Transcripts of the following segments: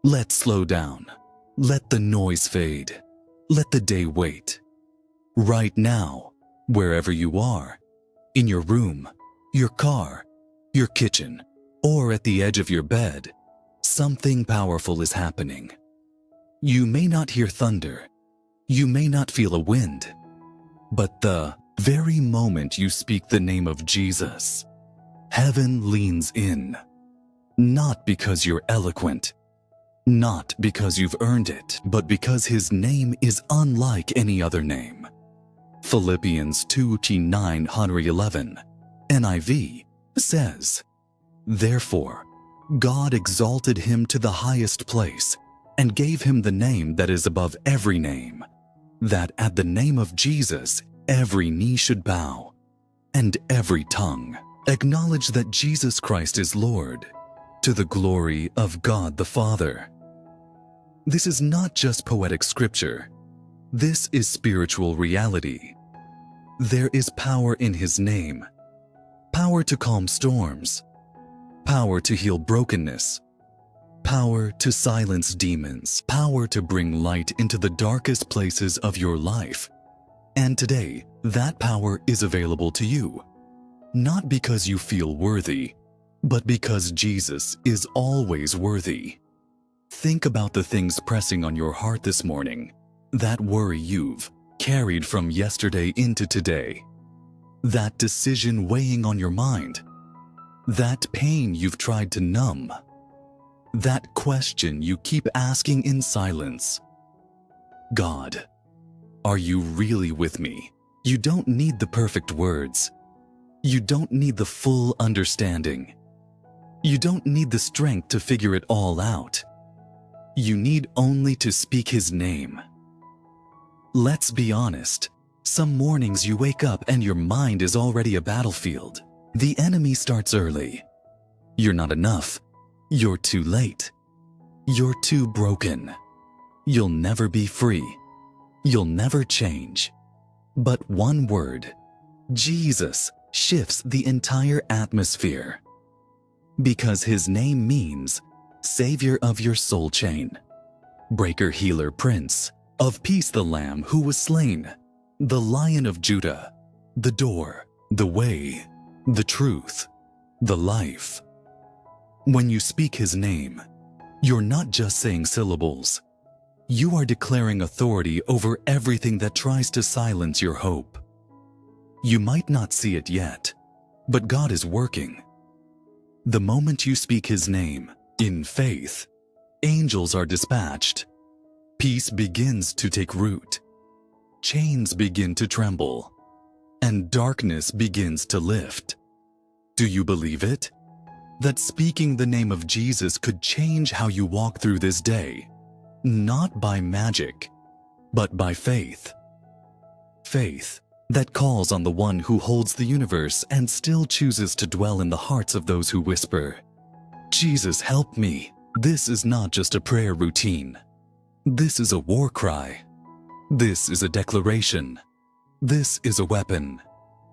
Let's slow down. Let the noise fade. Let the day wait. Right now, wherever you are, in your room, your car, your kitchen, or at the edge of your bed, something powerful is happening. You may not hear thunder. You may not feel a wind. But the very moment you speak the name of Jesus, heaven leans in. Not because you're eloquent, not because you've earned it, but because his name is unlike any other name. Philippians 2:9-11, NIV, says, "Therefore, God exalted him to the highest place and gave him the name that is above every name, that at the name of Jesus every knee should bow, and every tongue acknowledge that Jesus Christ is Lord, to the glory of God the Father." This is not just poetic scripture. This is spiritual reality. There is power in his name. Power to calm storms. Power to heal brokenness. Power to silence demons. Power to bring light into the darkest places of your life. And today, that power is available to you. Not because you feel worthy, but because Jesus is always worthy. Think about the things pressing on your heart this morning, that worry you've carried from yesterday into today, that decision weighing on your mind, that pain you've tried to numb, that question you keep asking in silence. God, are you really with me? You don't need the perfect words. You don't need the full understanding. You don't need the strength to figure it all out. You need only to speak his name. Let's be honest. Some mornings you wake up and your mind is already a battlefield. The enemy starts early. You're not enough. You're too late. You're too broken. You'll never be free. You'll never change. But one word, Jesus, shifts the entire atmosphere. Because his name means Savior of your soul chain, Breaker, Healer, Prince, of Peace, the Lamb who was slain, the Lion of Judah, the door, the way, the truth, the life. When you speak his name, you're not just saying syllables. You are declaring authority over everything that tries to silence your hope. You might not see it yet, but God is working. The moment you speak his name, in faith, angels are dispatched. Peace begins to take root. Chains begin to tremble. And darkness begins to lift. Do you believe it? That speaking the name of Jesus could change how you walk through this day, not by magic, but by faith. Faith that calls on the one who holds the universe and still chooses to dwell in the hearts of those who whisper, "Jesus, help me." This is not just a prayer routine. This is a war cry. This is a declaration. This is a weapon.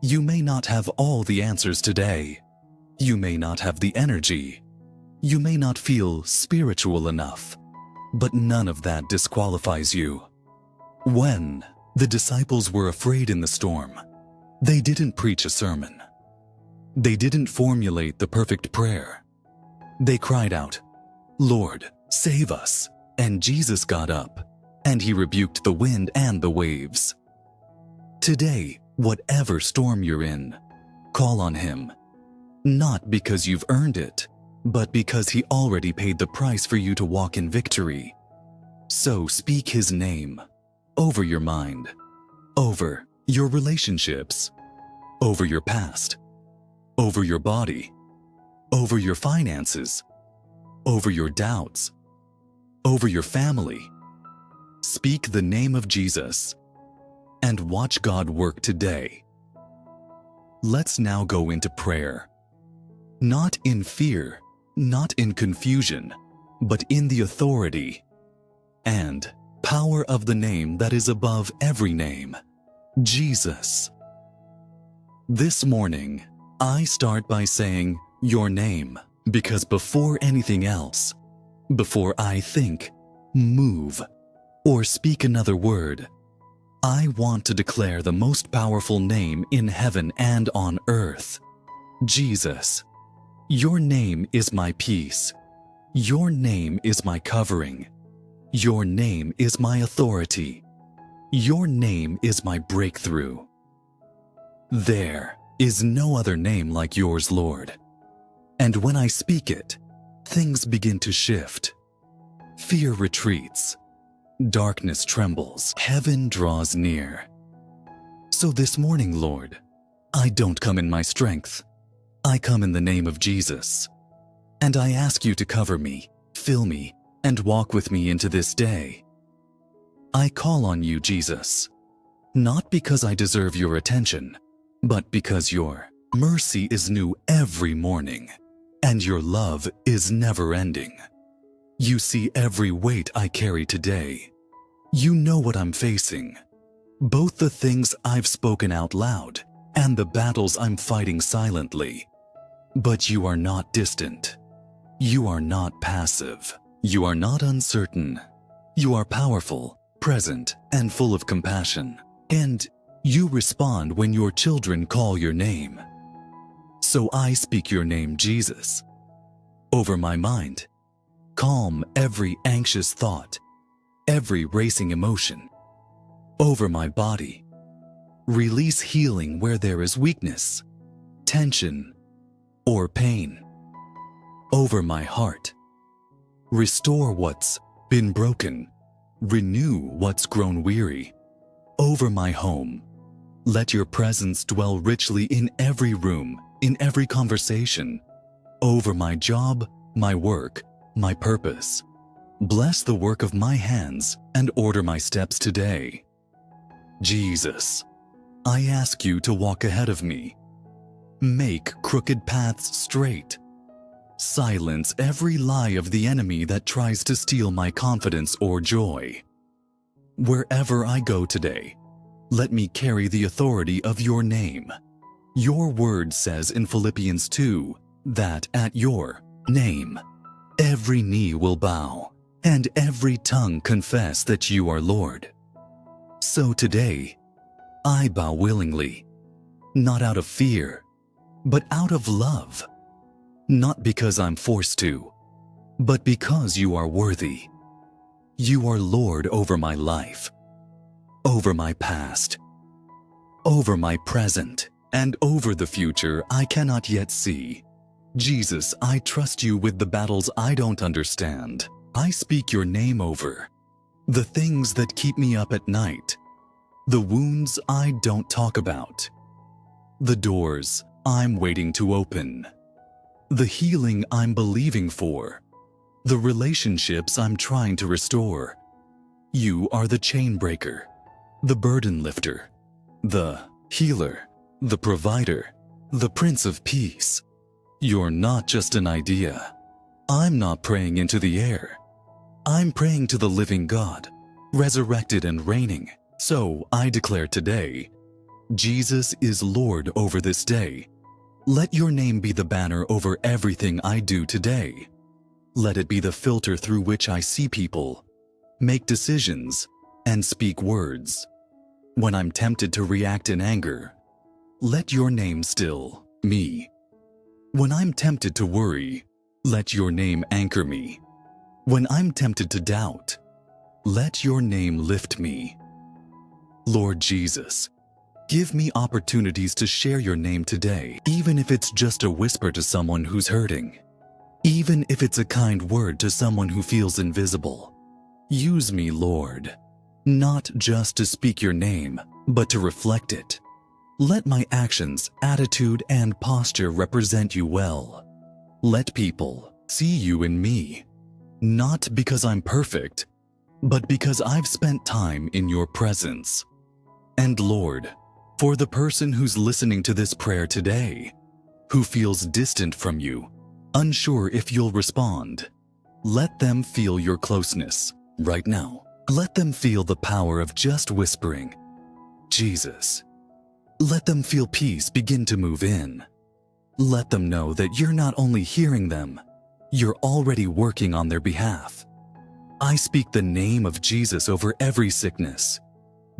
You may not have all the answers today. You may not have the energy. You may not feel spiritual enough. But none of that disqualifies you. When the disciples were afraid in the storm, they didn't preach a sermon. They didn't formulate the perfect prayer. They cried out, "Lord, save us." And Jesus got up, and he rebuked the wind and the waves. Today, whatever storm you're in, call on him. Not because you've earned it, but because he already paid the price for you to walk in victory. So speak his name over your mind, over your relationships, over your past, over your body, over your finances, over your doubts, over your family. Speak the name of Jesus and watch God work today. Let's now go into prayer. Not in fear, not in confusion, but in the authority and power of the name that is above every name, Jesus. This morning, I start by saying your name, because before anything else, Before I think, move, or speak another word, I want to declare the most powerful name in heaven and on earth, Jesus. Your name is my peace. Your name is my covering. Your name is my authority. Your name is my breakthrough. There is no other name like yours, Lord. And when I speak it, things begin to shift. Fear retreats. Darkness trembles. Heaven draws near. So this morning, Lord, I don't come in my strength. I come in the name of Jesus. And I ask you to cover me, fill me, and walk with me into this day. I call on you, Jesus, not because I deserve your attention, but because your mercy is new every morning, and your love is never ending. You see every weight I carry today. You know what I'm facing, both the things I've spoken out loud and the battles I'm fighting silently. But you are not distant. You are not passive. You are not uncertain. You are powerful, present, and full of compassion. And you respond when your children call your name. So I speak your name, Jesus, over my mind. Calm every anxious thought, every racing emotion. Over my body. Release healing where there is weakness, tension, or pain. Over my heart. Restore what's been broken. Renew what's grown weary. Over my home. Let your presence dwell richly in every room, in every conversation. Over my job, my work, my purpose. Bless the work of my hands and order my steps today. Jesus, I ask you to walk ahead of me. Make crooked paths straight. Silence every lie of the enemy that tries to steal my confidence or joy. Wherever I go today, let me carry the authority of your name. Your word says in Philippians 2 that at your name, every knee will bow and every tongue confess that you are Lord. So today, I bow willingly, not out of fear, but out of love. Not because I'm forced to, but because you are worthy. You are Lord over my life, over my past, over my present, and over the future I cannot yet see. Jesus, I trust you with the battles I don't understand. I speak your name over the things that keep me up at night, the wounds I don't talk about, the doors I'm waiting to open, the healing I'm believing for, the relationships I'm trying to restore. You are the chain breaker, the burden lifter, the healer, the provider, the Prince of Peace. You're not just an idea. I'm not praying into the air. I'm praying to the living God, resurrected and reigning. So I declare today, Jesus is Lord over this day. Let your name be the banner over everything I do today. Let it be the filter through which I see people, make decisions, and speak words. When I'm tempted to react in anger, let your name still me. When I'm tempted to worry, let your name anchor me. When I'm tempted to doubt, let your name lift me. Lord Jesus, give me opportunities to share your name today, even if it's just a whisper to someone who's hurting, even if it's a kind word to someone who feels invisible. Use me, Lord, not just to speak your name, but to reflect it. Let my actions, attitude, and posture represent you well. Let people see you in me, not because I'm perfect, but because I've spent time in your presence. And Lord, for the person who's listening to this prayer today, who feels distant from you, unsure if you'll respond, let them feel your closeness right now. Let them feel the power of just whispering, Jesus. Let them feel peace begin to move in. Let them know that you're not only hearing them, You're already working on their behalf. I speak the name of Jesus over every sickness.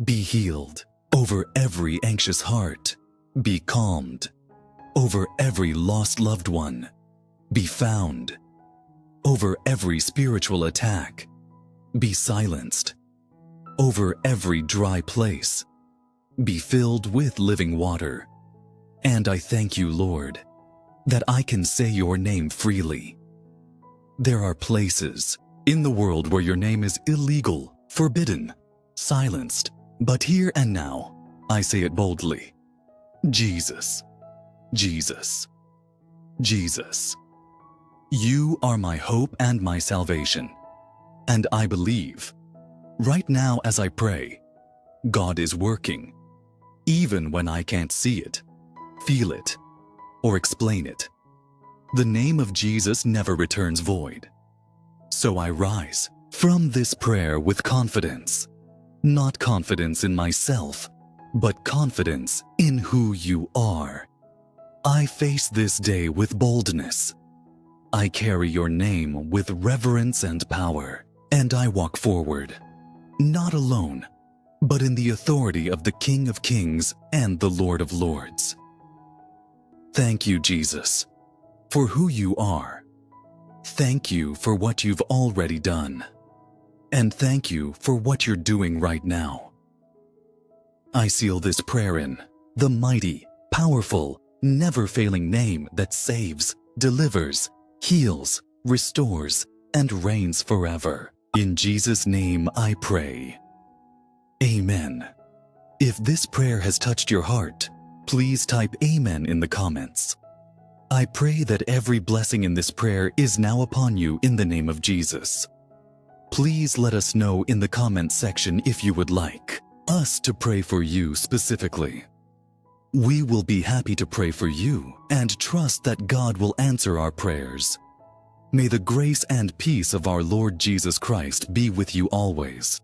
Be healed. Over every anxious heart. Be calmed. Over every lost loved one. Be found. Over every spiritual attack. Be silenced. Over every dry place. Be filled with living water. And I thank you, Lord, that I can say your name freely. There are places in the world where your name is illegal, forbidden, silenced. But here and now, I say it boldly. Jesus, Jesus, Jesus. You are my hope and my salvation. And I believe, right now as I pray, God is working, even when I can't see it, feel it, or explain it. The name of Jesus never returns void. So I rise from this prayer with confidence, not confidence in myself, but confidence in who you are. I face this day with boldness. I carry your name with reverence and power, and I walk forward, not alone, but in the authority of the King of Kings and the Lord of Lords. Thank you, Jesus, for who you are. Thank you for what you've already done. And thank you for what you're doing right now. I seal this prayer in the mighty, powerful, never-failing name that saves, delivers, heals, restores, and reigns forever. In Jesus' name I pray. Amen. If this prayer has touched your heart, please type Amen in the comments. I pray that every blessing in this prayer is now upon you in the name of Jesus. Please let us know in the comments section if you would like us to pray for you specifically. We will be happy to pray for you and trust that God will answer our prayers. May the grace and peace of our Lord Jesus Christ be with you always.